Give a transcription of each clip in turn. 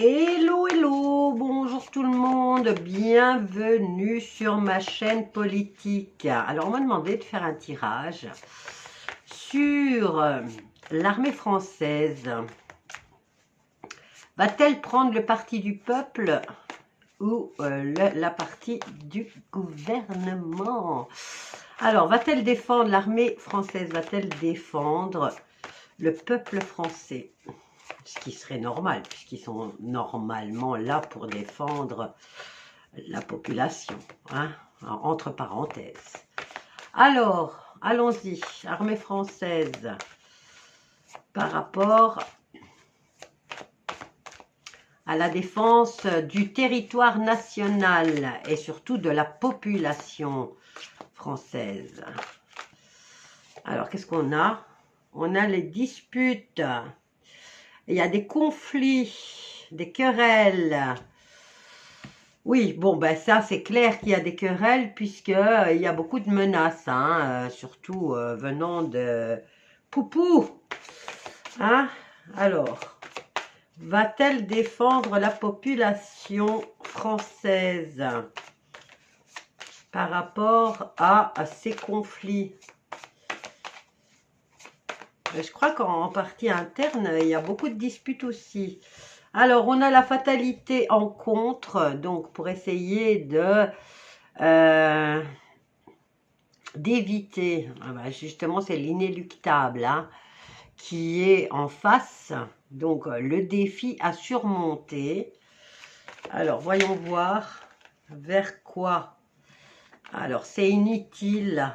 Hello, hello, bonjour tout le monde, bienvenue sur ma chaîne politique. Alors on m'a demandé de faire un tirage sur l'armée française. Va-t-elle prendre le parti du peuple ou la partie du gouvernement? Alors, va-t-elle défendre l'armée française? Va-t-elle défendre le peuple français? Ce qui serait normal, puisqu'ils sont normalement là pour défendre la population, hein, entre parenthèses. Alors, allons-y, armée française, par rapport à la défense du territoire national et surtout de la population française. Alors, qu'est-ce qu'on a? On a les disputes. Il y a des conflits, des querelles. Oui, bon, ben ça, c'est clair qu'il y a des querelles puisqu'il y a beaucoup de menaces, hein, surtout venant de Poupou. Hein? Alors, va-t-elle défendre la population française par rapport à ces conflits? Je crois qu'en partie interne, il y a beaucoup de disputes aussi. Alors, on a la fatalité en contre, donc pour essayer de d'éviter, justement c'est l'inéluctable hein, qui est en face, donc le défi à surmonter. Alors, voyons voir vers quoi. Alors, c'est inutile.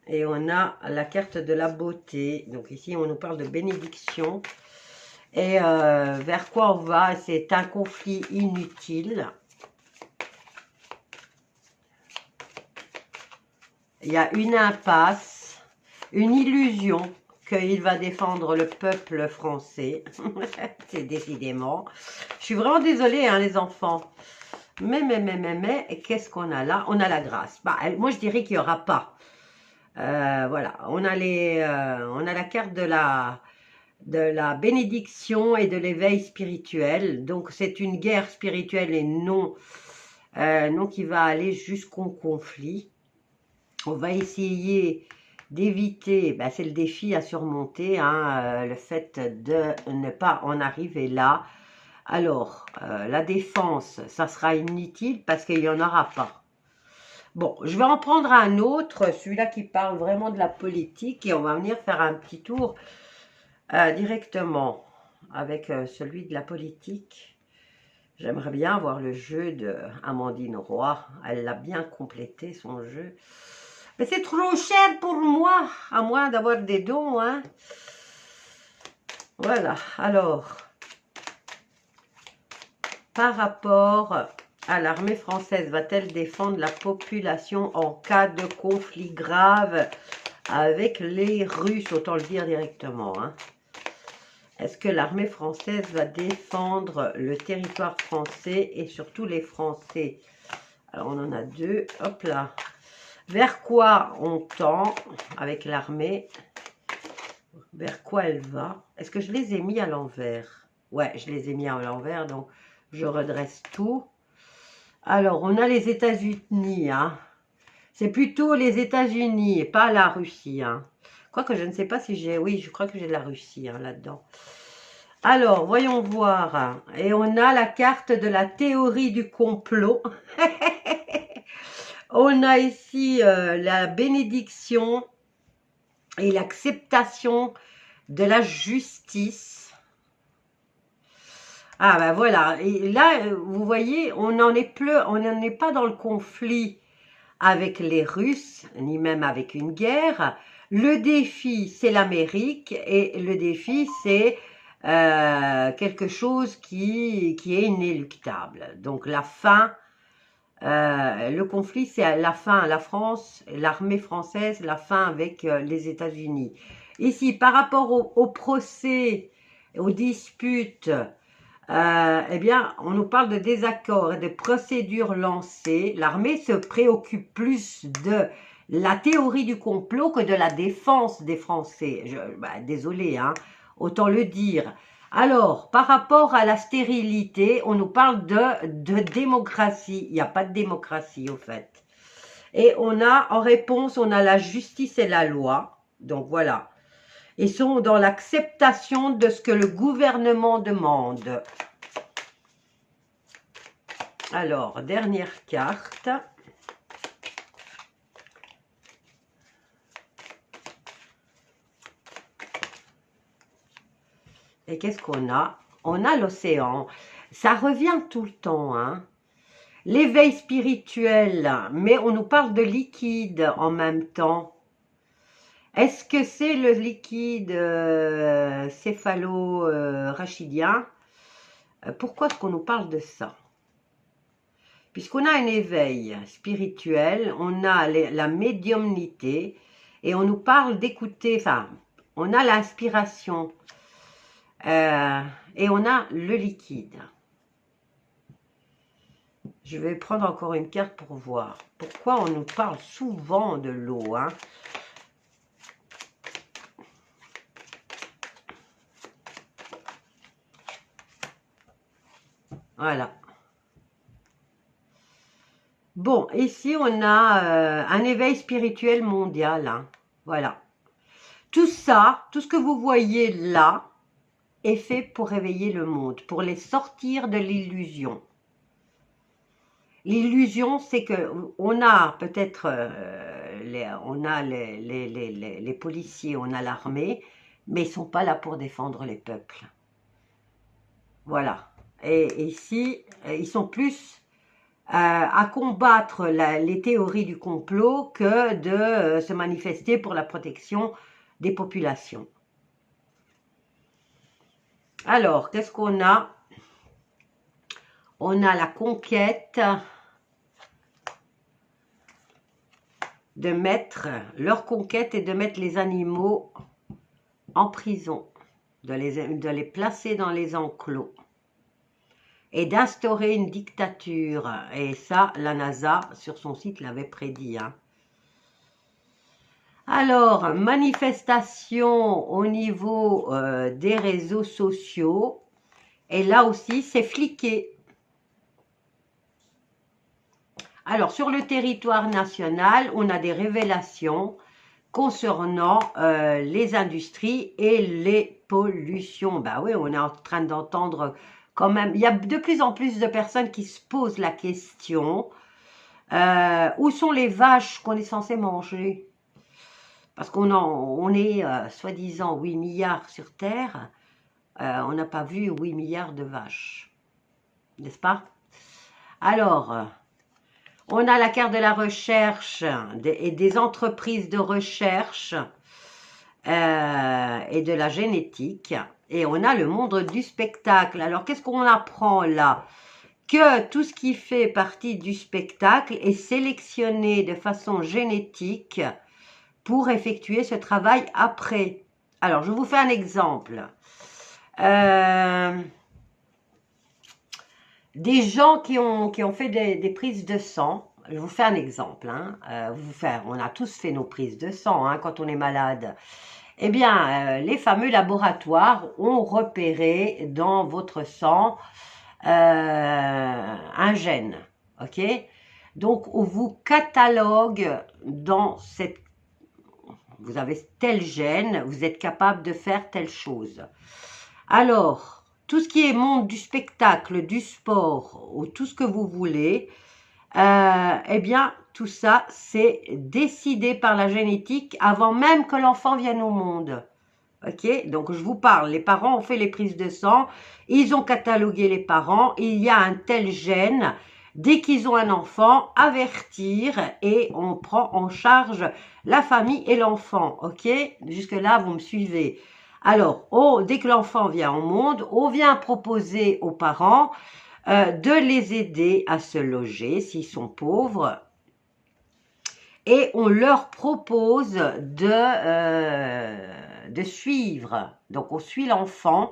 Et on a la carte de la beauté. Donc ici, on nous parle de bénédiction. Et vers quoi on va? C'est un conflit inutile. Il y a une impasse, une illusion qu'il va défendre le peuple français. C'est décidément. Je suis vraiment désolée, hein, les enfants. Mais, qu'est-ce qu'on a là? On a la grâce. Bah, moi, je dirais qu'il n'y aura pas. Voilà, on a la carte de la bénédiction et de l'éveil spirituel. Donc c'est une guerre spirituelle et non qui va aller jusqu'au conflit. On va essayer d'éviter, ben, c'est le défi à surmonter, hein, le fait de ne pas en arriver là. Alors, la défense, ça sera inutile parce qu'il n'y en aura pas. Bon, je vais en prendre un autre, celui-là qui parle vraiment de la politique, et on va venir faire un petit tour directement avec celui de la politique. J'aimerais bien voir le jeu de Amandine Roy, elle l'a bien complété son jeu. Mais c'est trop cher pour moi, à moins d'avoir des dons, hein. Voilà, alors, par rapport à l'armée française, va-t-elle défendre la population en cas de conflit grave avec les Russes? Autant le dire directement. Hein. Est-ce que l'armée française va défendre le territoire français et surtout les Français? Alors, on en a deux. Hop là. Vers quoi on tend avec l'armée? Vers quoi elle va? Est-ce que je les ai mis à l'envers? Ouais, je les ai mis à l'envers, donc je redresse tout. Alors, on a les États-Unis, hein. C'est plutôt les États-Unis et pas la Russie, hein. Quoique je ne sais pas si j'ai... Oui, je crois que j'ai de la Russie hein, là-dedans. Alors, voyons voir. Et on a la carte de la théorie du complot. On a ici la bénédiction et l'acceptation de la justice. Ah ben voilà, et là, vous voyez, on n'en est pas dans le conflit avec les Russes, ni même avec une guerre. Le défi, c'est l'Amérique, et le défi, c'est quelque chose qui est inéluctable. Donc la fin, le conflit, c'est la fin, la France, l'armée française, la fin avec les États-Unis. Ici, par rapport au procès, aux disputes, eh bien, on nous parle de désaccords et de procédures lancées. L'armée se préoccupe plus de la théorie du complot que de la défense des Français. Désolé, hein, autant le dire. Alors, par rapport à la stérilité, on nous parle de démocratie. Il n'y a pas de démocratie, au fait. Et on a, en réponse, on a la justice et la loi. Donc, voilà. Ils sont dans l'acceptation de ce que le gouvernement demande. Alors, dernière carte. Et qu'est-ce qu'on a? On a l'océan. Ça revient tout le temps, hein. L'éveil spirituel, mais on nous parle de liquide en même temps. Est-ce que c'est le liquide céphalo-rachidien? Pourquoi est-ce qu'on nous parle de ça? Puisqu'on a un éveil spirituel, on a la médiumnité, et on nous parle d'écouter, enfin, on a l'inspiration, et on a le liquide. Je vais prendre encore une carte pour voir. Pourquoi on nous parle souvent de l'eau, hein? Voilà. Bon, ici, on a un éveil spirituel mondial, hein. Voilà. Tout ça, tout ce que vous voyez là, est fait pour réveiller le monde, pour les sortir de l'illusion. L'illusion, c'est que on a peut-être, on a les policiers, on a l'armée, mais ils sont pas là pour défendre les peuples. Voilà. Et ici, ils sont plus à combattre les théories du complot que de se manifester pour la protection des populations. Alors, qu'est-ce qu'on a? On a la conquête de mettre, leur conquête est de mettre les animaux en prison, de les placer dans les enclos et d'instaurer une dictature. Et ça, la NASA, sur son site, l'avait prédit, hein. Alors, manifestation au niveau des réseaux sociaux. Et là aussi, c'est fliqué. Alors, sur le territoire national, on a des révélations concernant les industries et les pollutions. Ben oui, on est en train d'entendre quand même, il y a de plus en plus de personnes qui se posent la question, où sont les vaches qu'on est censé manger? Parce on est soi-disant 8 milliards sur Terre, on n'a pas vu 8 milliards de vaches, n'est-ce pas? Alors, on a la carte de la recherche et des entreprises de recherche et de la génétique. Et on a le monde du spectacle. Alors, qu'est-ce qu'on apprend là? Que tout ce qui fait partie du spectacle est sélectionné de façon génétique pour effectuer ce travail après. Alors, je vous fais un exemple. Des gens qui ont fait des prises de sang, je vous fais un exemple, hein, on a tous fait nos prises de sang, hein, quand on est malade. Eh bien, les fameux laboratoires ont repéré dans votre sang un gène, ok? Donc, on vous catalogue dans cette... Vous avez tel gène, vous êtes capable de faire telle chose. Alors, tout ce qui est monde du spectacle, du sport, ou tout ce que vous voulez, eh bien, tout ça, c'est décidé par la génétique avant même que l'enfant vienne au monde. Ok? Donc, je vous parle, les parents ont fait les prises de sang, ils ont catalogué les parents, il y a un tel gène, dès qu'ils ont un enfant, avertir et on prend en charge la famille et l'enfant. Ok? Jusque-là, vous me suivez. Alors, dès que l'enfant vient au monde, on vient proposer aux parents de les aider à se loger s'ils sont pauvres. Et on leur propose de suivre. Donc, on suit l'enfant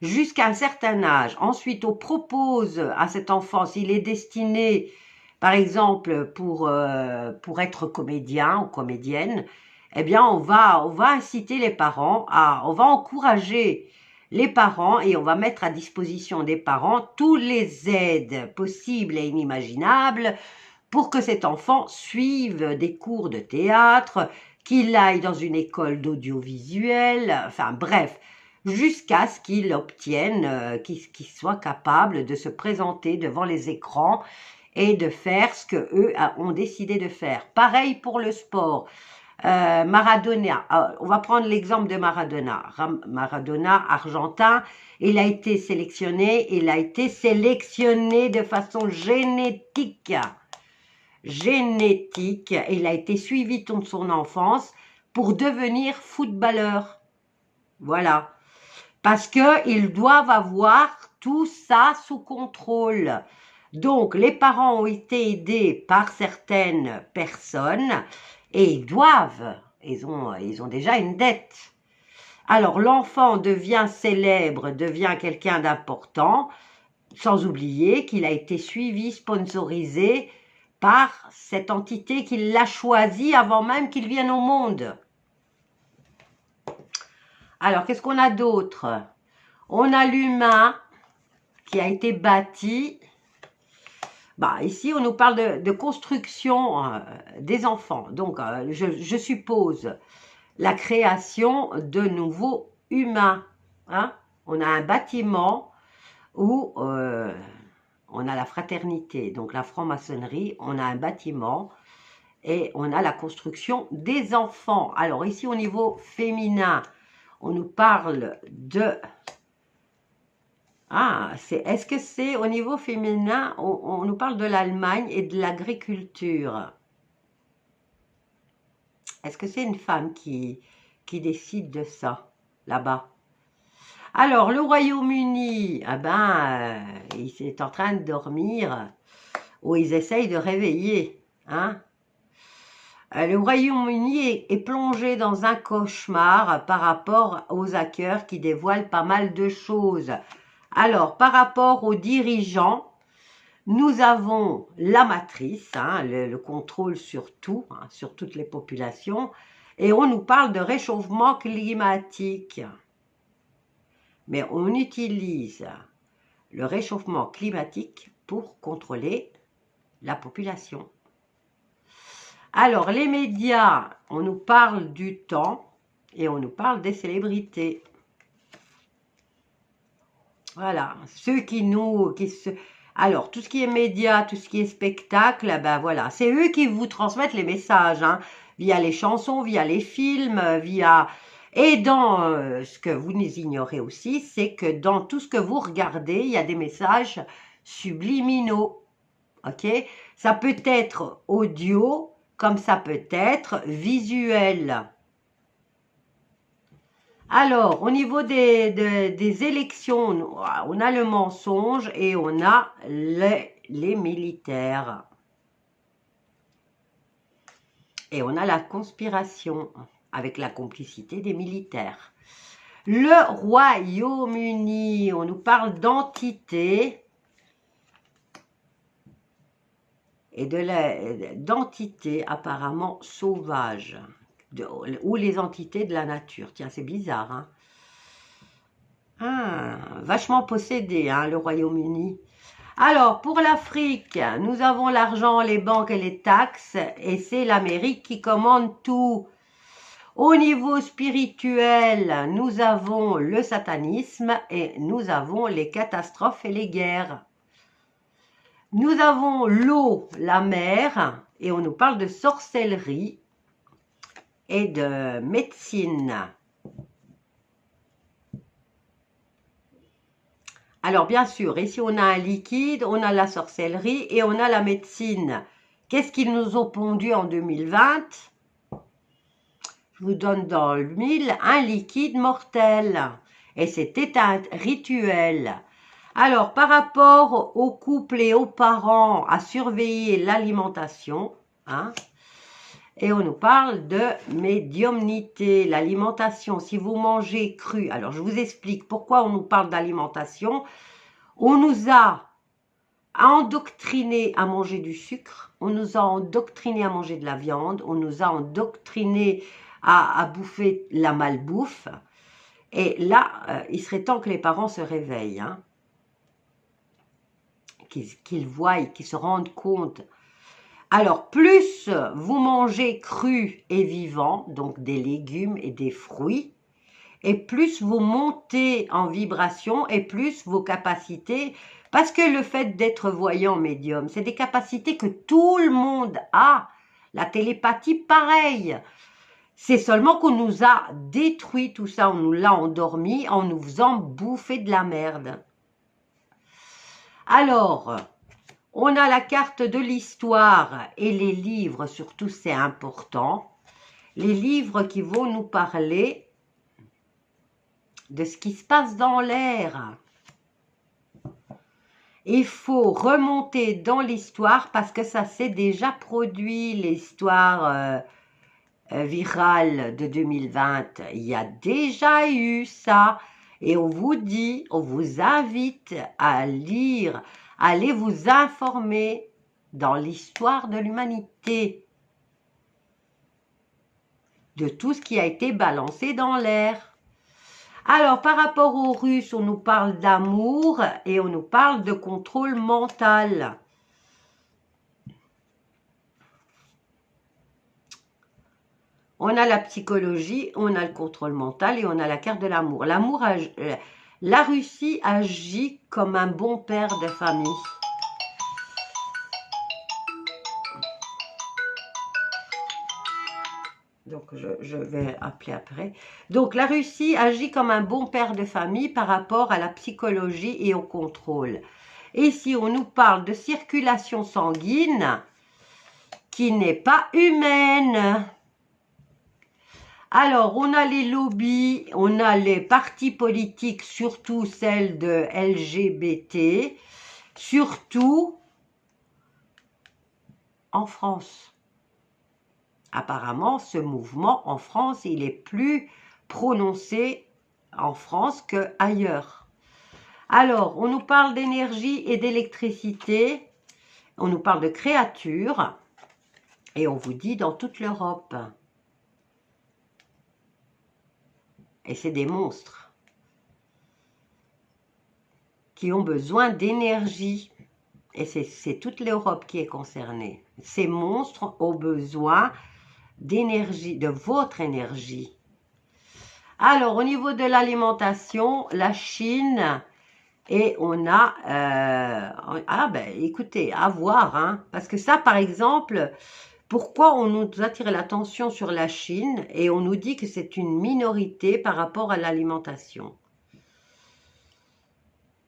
jusqu'à un certain âge. Ensuite, on propose à cet enfant, s'il est destiné, par exemple, pour être comédien ou comédienne, eh bien, on va inciter les parents on va encourager les parents, et on va mettre à disposition des parents tous les aides possibles et inimaginables pour que cet enfant suive des cours de théâtre, qu'il aille dans une école d'audiovisuel, enfin bref, jusqu'à ce qu'il obtienne, qu'il soit capable de se présenter devant les écrans et de faire ce qu'eux ont décidé de faire. Pareil pour le sport. Maradona, on va prendre l'exemple de Maradona. Maradona, argentin, il a été sélectionné de façon génétique. Il a été suivi toute son enfance pour devenir footballeur. Voilà. Parce qu'ils doivent avoir tout ça sous contrôle. Donc, les parents ont été aidés par certaines personnes et ils ont déjà une dette. Alors, l'enfant devient célèbre, devient quelqu'un d'important, sans oublier qu'il a été suivi, sponsorisé par cette entité qui l'a choisi avant même qu'il vienne au monde. Alors, qu'est-ce qu'on a d'autre? On a l'humain qui a été bâti. Ici, on nous parle de construction des enfants. Donc, je suppose la création de nouveaux humains. Hein? On a un bâtiment où on a la fraternité, donc la franc-maçonnerie. On a un bâtiment et on a la construction des enfants. Alors, ici, au niveau féminin, on nous parle de... est-ce que c'est au niveau féminin, on nous parle de l'Allemagne et de l'agriculture. Est-ce que c'est une femme qui décide de ça, là-bas? Alors, le Royaume-Uni, il est en train de dormir, ou ils essayent de réveiller, hein? Le Royaume-Uni est plongé dans un cauchemar par rapport aux hackers qui dévoilent pas mal de choses. Alors, par rapport aux dirigeants, nous avons la matrice, le contrôle sur tout, sur toutes les populations, et on nous parle de réchauffement climatique. Mais on utilise le réchauffement climatique pour contrôler la population. Alors, les médias, on nous parle du temps et on nous parle des célébrités. Voilà, alors, tout ce qui est médias, tout ce qui est spectacle, voilà, c'est eux qui vous transmettent les messages, via les chansons, via les films, via... Et dans ce que vous ignorez aussi, c'est que dans tout ce que vous regardez, il y a des messages subliminaux, ok? Ça peut être audio, comme ça peut être visuel. Alors, au niveau des élections, on a le mensonge et on a les militaires. Et on a la conspiration avec la complicité des militaires. Le Royaume-Uni, on nous parle d'entité et d'entité apparemment sauvage. Ou les entités de la nature. Tiens, c'est bizarre, vachement possédé, le Royaume-Uni. Alors, pour l'Afrique, nous avons l'argent, les banques et les taxes, et c'est l'Amérique qui commande tout. Au niveau spirituel, nous avons le satanisme et nous avons les catastrophes et les guerres. Nous avons l'eau, la mer, et on nous parle de sorcellerie et de médecine. Alors, bien sûr, ici, on a un liquide, on a la sorcellerie et on a la médecine. Qu'est-ce qu'ils nous ont pondu en 2020? Je vous donne dans le mille un liquide mortel. Et c'était un rituel. Alors, par rapport aux couples et aux parents à surveiller l'alimentation, et on nous parle de médiumnité, l'alimentation. Si vous mangez cru, alors je vous explique pourquoi on nous parle d'alimentation. On nous a endoctriné à manger du sucre, on nous a endoctriné à manger de la viande, on nous a endoctriné à bouffer la malbouffe. Et là, il serait temps que les parents se réveillent, hein, qu'ils voient, qu'ils se rendent compte. Alors, plus vous mangez cru et vivant, donc des légumes et des fruits, et plus vous montez en vibration et plus vos capacités, parce que le fait d'être voyant médium, c'est des capacités que tout le monde a. La télépathie, pareil. C'est seulement qu'on nous a détruit tout ça, on nous l'a endormi en nous faisant bouffer de la merde. Alors, on a la carte de l'histoire et les livres, surtout c'est important. Les livres qui vont nous parler de ce qui se passe dans l'air. Il faut remonter dans l'histoire parce que ça s'est déjà produit, l'histoire virale de 2020. Il y a déjà eu ça. Et on vous dit, on vous invite à lire, à aller vous informer dans l'histoire de l'humanité, de tout ce qui a été balancé dans l'air. Alors, par rapport aux Russes, on nous parle d'amour et on nous parle de contrôle mental. On a la psychologie, on a le contrôle mental et on a la carte de l'amour. L'amour, la Russie agit comme un bon père de famille. Donc, je vais appeler après. Donc, la Russie agit comme un bon père de famille par rapport à la psychologie et au contrôle. Et ici, on nous parle de circulation sanguine qui n'est pas humaine. Alors, on a les lobbies, on a les partis politiques, surtout celles de LGBT, surtout en France. Apparemment, ce mouvement en France, il est plus prononcé en France qu'ailleurs. Alors, on nous parle d'énergie et d'électricité, on nous parle de créatures, et on vous dit dans toute l'Europe. Et c'est des monstres qui ont besoin d'énergie. Et c'est toute l'Europe qui est concernée. Ces monstres ont besoin d'énergie, de votre énergie. Alors, au niveau de l'alimentation, la Chine, et on a... écoutez, à voir, hein, parce que ça, par exemple, pourquoi on nous attire l'attention sur la Chine et on nous dit que c'est une minorité par rapport à l'alimentation?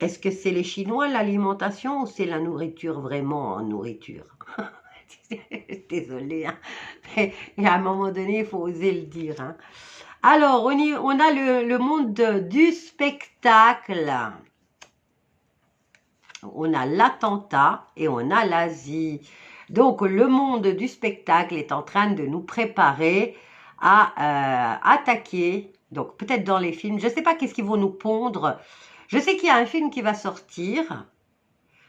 Est-ce que c'est les Chinois l'alimentation ou c'est la nourriture vraiment en nourriture? Désolée, hein. Mais à un moment donné, il faut oser le dire. Hein. Alors, on a le monde du spectacle. On a l'attentat et on a l'Asie. Donc, le monde du spectacle est en train de nous préparer à attaquer. Donc, peut-être dans les films. Je ne sais pas qu'est-ce qu'ils vont nous pondre. Je sais qu'il y a un film qui va sortir.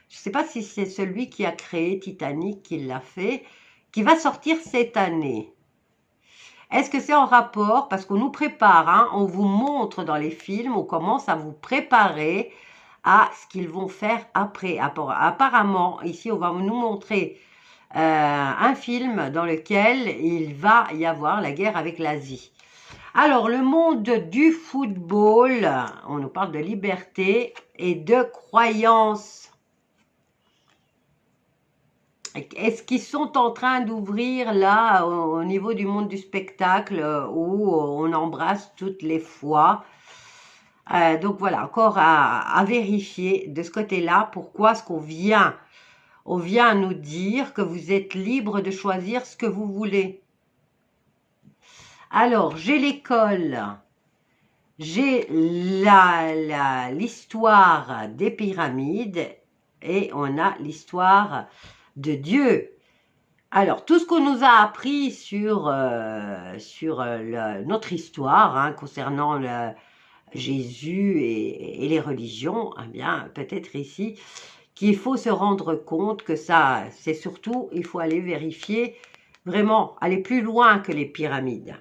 Je ne sais pas si c'est celui qui a créé Titanic qui l'a fait, qui va sortir cette année. Est-ce que c'est en rapport? Parce qu'on nous prépare, hein, on vous montre dans les films, on commence à vous préparer à ce qu'ils vont faire après. Apparemment, ici, on va nous montrer un film dans lequel il va y avoir la guerre avec l'Asie. Alors, le monde du football, on nous parle de liberté et de croyance. Est-ce qu'ils sont en train d'ouvrir là au niveau du monde du spectacle où on embrasse toutes les fois? Donc voilà, encore à vérifier de ce côté-là pourquoi est-ce qu'on vient nous dire que vous êtes libre de choisir ce que vous voulez. Alors, j'ai l'école, j'ai l'histoire des pyramides et on a l'histoire de Dieu. Alors, tout ce qu'on nous a appris sur notre histoire hein, concernant Jésus et les religions, eh bien, peut-être ici qu'il faut se rendre compte que ça, c'est surtout, il faut aller vérifier, vraiment, aller plus loin que les pyramides.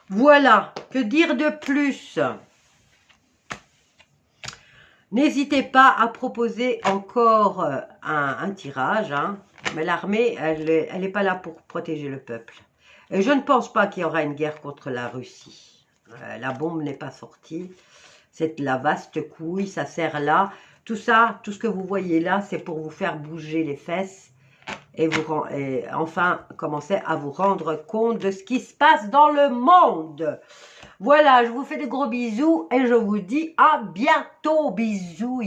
Voilà, que dire de plus? N'hésitez pas à proposer encore un tirage, hein. Mais l'armée, elle n'est pas là pour protéger le peuple. Et je ne pense pas qu'il y aura une guerre contre la Russie. La bombe n'est pas sortie. C'est la vaste couille, ça sert là. Tout ça, tout ce que vous voyez là, c'est pour vous faire bouger les fesses et enfin commencer à vous rendre compte de ce qui se passe dans le monde. Voilà, je vous fais des gros bisous et je vous dis à bientôt. Bisous.